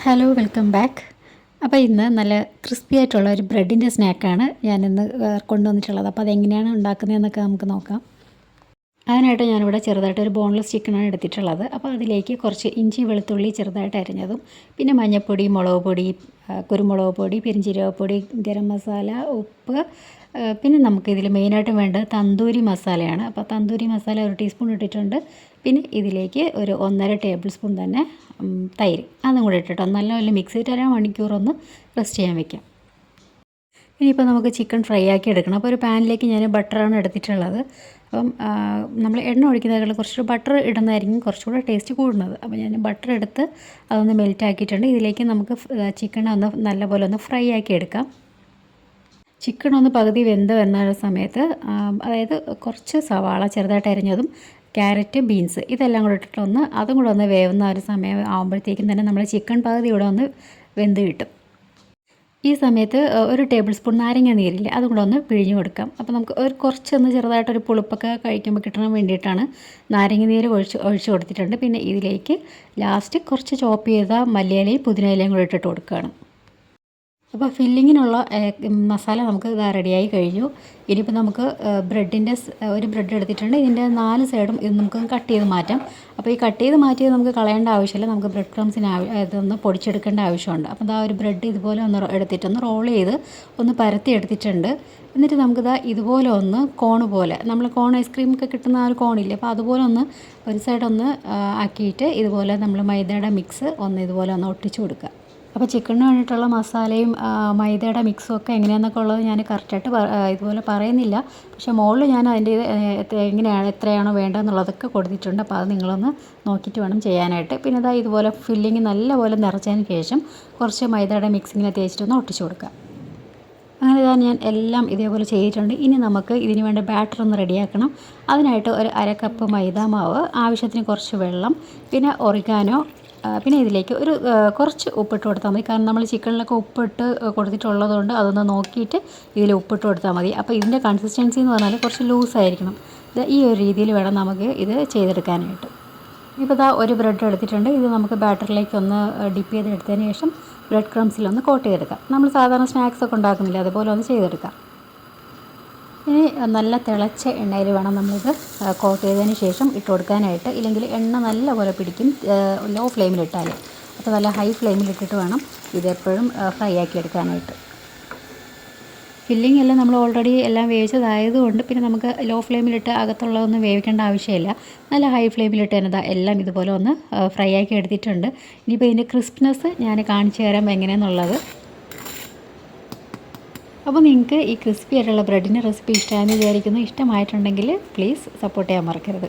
Hello welcome back. അപ്പോൾ ഇന്ന് നല്ല ക്രിസ്പി ആയിട്ടുള്ള ഒരു ബ്രെഡിൻ്റെ സ്നാക്കാണ് ഞാനിന്ന് കൊണ്ടുവന്നിട്ടുള്ളത്. അപ്പോൾ അതെങ്ങനെയാണ് ഉണ്ടാക്കുന്നതെന്നൊക്കെ നമുക്ക് നോക്കാം. അതിനായിട്ട് ഞാനിവിടെ ചെറുതായിട്ടൊരു ബോൺലെസ് ചിക്കനാണ് എടുത്തിട്ടുള്ളത്. അപ്പോൾ അതിലേക്ക് കുറച്ച് ഇഞ്ചി വെളുത്തുള്ളി ചെറുതായിട്ട് അരിഞ്ഞതും, പിന്നെ മഞ്ഞൾപ്പൊടി, മുളക് പൊടി, കുരുമുളക് പൊടി, പെരിഞ്ചീരകപ്പൊടി, ഗരം മസാല, ഉപ്പ്, പിന്നെ നമുക്കിതിൽ മെയിനായിട്ടും വേണ്ടത് തന്തൂരി മസാലയാണ്. അപ്പോൾ തന്തൂരി മസാല 1 ടീസ്പൂൺ ഇട്ടിട്ടുണ്ട്. പിന്നെ ഇതിലേക്ക് ഒരു 1.5 ടേബിൾ സ്പൂൺ തന്നെ തൈര് അതും കൂടെ ഇട്ടിട്ട് നല്ലപോലെ മിക്സ് ചെയ്തിട്ട് 1 മണിക്കൂറൊന്ന് റെസ്റ്റ് ചെയ്യാൻ വെക്കാം. ഇനിയിപ്പോൾ നമുക്ക് ചിക്കൻ ഫ്രൈ ആക്കി എടുക്കണം. അപ്പോൾ ഒരു പാനിലേക്ക് ഞാൻ ബട്ടറാണ് എടുത്തിട്ടുള്ളത്. അപ്പം നമ്മൾ എണ്ണ ഒഴിക്കുന്നതിനേക്കാൾ കുറച്ചുകൂടി ബട്ടർ ഇടുന്നതായിരിക്കും കുറച്ചുകൂടെ ടേസ്റ്റ് കൂടുന്നത്. അപ്പോൾ ഞാൻ ബട്ടർ എടുത്ത് അതൊന്ന് മെൽറ്റ് ആക്കിയിട്ടുണ്ട്. ഇതിലേക്ക് നമുക്ക് ചിക്കൻ ഒന്ന് നല്ലപോലെ ഒന്ന് ഫ്രൈ ആക്കി എടുക്കാം. ചിക്കൻ ഒന്ന് പകുതി വെന്ത് വരുന്ന സമയത്ത് അതായത് കുറച്ച് സവാള ചെറുതായിട്ട് അരിഞ്ഞതും, ക്യാരറ്റ്, ബീൻസ് ഇതെല്ലാം കൂടെ ഇട്ടിട്ടൊന്ന് അതും കൂടെ ഒന്ന് വേവുന്ന ഒരു സമയം ആകുമ്പോഴത്തേക്കും തന്നെ നമ്മൾ ചിക്കൻ പകുതി ഇവിടെ ഒന്ന് വെന്ത് കിട്ടും. ഈ സമയത്ത് 1 ടേബിൾ സ്പൂൺ നാരങ്ങ നീരില്ലേ അതും കൂടെ ഒന്ന് പിഴിഞ്ഞ് കൊടുക്കാം. അപ്പോൾ നമുക്ക് കുറച്ചൊന്ന് ചെറുതായിട്ടൊരു പുളിപ്പൊക്കെ കഴിക്കുമ്പോൾ കിട്ടാൻ വേണ്ടിയിട്ടാണ് നാരങ്ങ നീര് ഒഴിച്ച് കൊടുത്തിട്ടുണ്ട്. പിന്നെ ഇതിലേക്ക് ലാസ്റ്റ് കുറച്ച് ചോപ്പ് ചെയ്ത മല്ലിയിലയും പുതിനയിലയും കൂടെ ഇട്ടിട്ട് കൊടുക്കുകയാണ്. അപ്പോൾ ഫില്ലിങ്ങിനുള്ള മസാല നമുക്ക് ഇതാ റെഡിയായി കഴിഞ്ഞു. ഇനിയിപ്പോൾ നമുക്ക് ബ്രെഡിൻ്റെ ഒരു ബ്രെഡ് എടുത്തിട്ടുണ്ട്. ഇതിൻ്റെ 4 സൈഡും ഇത് നമുക്ക് കട്ട് ചെയ്ത് മാറ്റാം. അപ്പോൾ ഈ കട്ട് ചെയ്ത് മാറ്റിയത് നമുക്ക് കളയേണ്ട ആവശ്യമില്ല. നമുക്ക് ബ്രെഡ് ക്രംസിന് ഇതൊന്ന് പൊടിച്ചെടുക്കേണ്ട ആവശ്യമുണ്ട്. അപ്പോൾ ഇതാ ഒരു ബ്രെഡ് ഇതുപോലെ ഒന്ന് എടുത്തിട്ടൊന്ന് റോൾ ചെയ്ത് ഒന്ന് പരത്തി എടുത്തിട്ടുണ്ട്. എന്നിട്ട് നമുക്കിതാ ഇതുപോലെ ഒന്ന് കോണ് പോലെ നമ്മൾ കോൺ ഐസ്ക്രീമൊക്കെ കിട്ടുന്ന ആ ഒരു കോണില്ലേ, അപ്പോൾ അതുപോലെ ഒന്ന് ഒരു സൈഡൊന്ന് ആക്കിയിട്ട് ഇതുപോലെ നമ്മൾ മൈദയുടെ മിക്സ് ഒന്ന് ഇതുപോലെ ഒന്ന് ഒട്ടിച്ചു കൊടുക്കുക. അപ്പോൾ ചിക്കനിന് വേണ്ടിയിട്ടുള്ള മസാലയും മൈദയുടെ മിക്സും ഒക്കെ എങ്ങനെയാണെന്നൊക്കെ ഉള്ളത് ഞാൻ കറക്റ്റായിട്ട് ഇതുപോലെ പറയുന്നില്ല. പക്ഷേ മുകളിൽ ഞാൻ അതിൻ്റെ എങ്ങനെയാണ് എത്രയാണോ വേണ്ടതെന്നുള്ളതൊക്കെ കൊടുത്തിട്ടുണ്ട്. അപ്പോൾ അത് നിങ്ങളൊന്ന് നോക്കിയിട്ട് വേണം ചെയ്യാനായിട്ട്. പിന്നെ ഇതാ ഇതുപോലെ ഫില്ലിങ് നല്ലപോലെ നിറച്ചതിന് ശേഷം കുറച്ച് മൈദയുടെ മിക്സിങ്ങിനെ തേച്ചിട്ടൊന്ന് ഒട്ടിച്ചു കൊടുക്കുക. അങ്ങനെ ഇതാ ഞാൻ എല്ലാം ഇതേപോലെ ചെയ്തിട്ടുണ്ട്. ഇനി നമുക്ക് ഇതിന് വേണ്ട ബാറ്റർ ഒന്ന് റെഡിയാക്കണം. അതിനായിട്ട് ഒരു 1/2 കപ്പ് മൈദ മാവ്, ആവശ്യത്തിന് കുറച്ച് വെള്ളം, പിന്നെ ഒറിഗാനോ, പിന്നെ ഇതിലേക്ക് കുറച്ച് ഉപ്പിട്ട് കൊടുത്താൽ മതി. കാരണം നമ്മൾ ചിക്കനിലൊക്കെ ഉപ്പിട്ട് കൊടുത്തിട്ടുള്ളതുകൊണ്ട് അതൊന്ന് നോക്കിയിട്ട് ഇതിൽ ഉപ്പിട്ട് കൊടുത്താൽ മതി. അപ്പോൾ ഇതിൻ്റെ കൺസിസ്റ്റൻസി എന്ന് പറഞ്ഞാൽ കുറച്ച് ലൂസായിരിക്കണം. ഈ ഒരു രീതിയിൽ വേണം നമുക്ക് ഇത് ചെയ്തെടുക്കാനായിട്ട്. ഇപ്പോൾ ഇതാ ഒരു ബ്രെഡ് എടുത്തിട്ടുണ്ട്. ഇത് നമുക്ക് ബാറ്ററിലേക്ക് ഒന്ന് ഡിപ്പ് ചെയ്തെടുത്തതിന് ശേഷം ബ്രെഡ് ക്രംസിലൊന്ന് കോട്ട് ചെയ്തെടുക്കാം. നമ്മൾ സാധാരണ സ്നാക്സൊക്കെ ഉണ്ടാക്കുന്നില്ല, അതുപോലെ ഒന്ന് ചെയ്തെടുക്കാം. ഇനി നല്ല തിളച്ച എണ്ണയിൽ വേണം നമ്മളിത് കോട്ട് ചെയ്തതിന് ശേഷം ഇട്ട് കൊടുക്കാനായിട്ട്. ഇല്ലെങ്കിൽ എണ്ണ നല്ലപോലെ പിടിക്കും ലോ ഫ്ലെയിമിലിട്ടാൽ. അപ്പോൾ നല്ല ഹൈ ഫ്ലെയിമിലിട്ടിട്ട് വേണം ഇതെപ്പോഴും ഫ്രൈ ആക്കി എടുക്കാനായിട്ട്. ഫില്ലിംഗ് എല്ലാം നമ്മൾ ഓൾറെഡി എല്ലാം വേവിച്ചതായതുകൊണ്ട് പിന്നെ നമുക്ക് ലോ ഫ്ലെയിമിലിട്ട് അകത്തുള്ളതൊന്നും വേവിക്കേണ്ട ആവശ്യമില്ല. നല്ല ഹൈ ഫ്ലെയിമിലിട്ട് തന്നെ എല്ലാം ഇതുപോലെ ഒന്ന് ഫ്രൈ ആക്കി എടുത്തിട്ടുണ്ട്. ഇനിയിപ്പോൾ ഇതിൻ്റെ ക്രിസ്പ്നെസ് ഞാൻ കാണിച്ചു തരാം എങ്ങനെയാണെന്നുള്ളത്. അപ്പോൾ നിങ്ങൾക്ക് ഈ ക്രിസ്പി ആയിട്ടുള്ള ബ്രെഡിൻ്റെ റെസിപ്പി ഇഷ്ടമായെന്ന് വിചാരിക്കുന്നു. ഇഷ്ടമായിട്ടുണ്ടെങ്കിൽ പ്ലീസ് സപ്പോർട്ട് ചെയ്യാൻ മറക്കരുത്.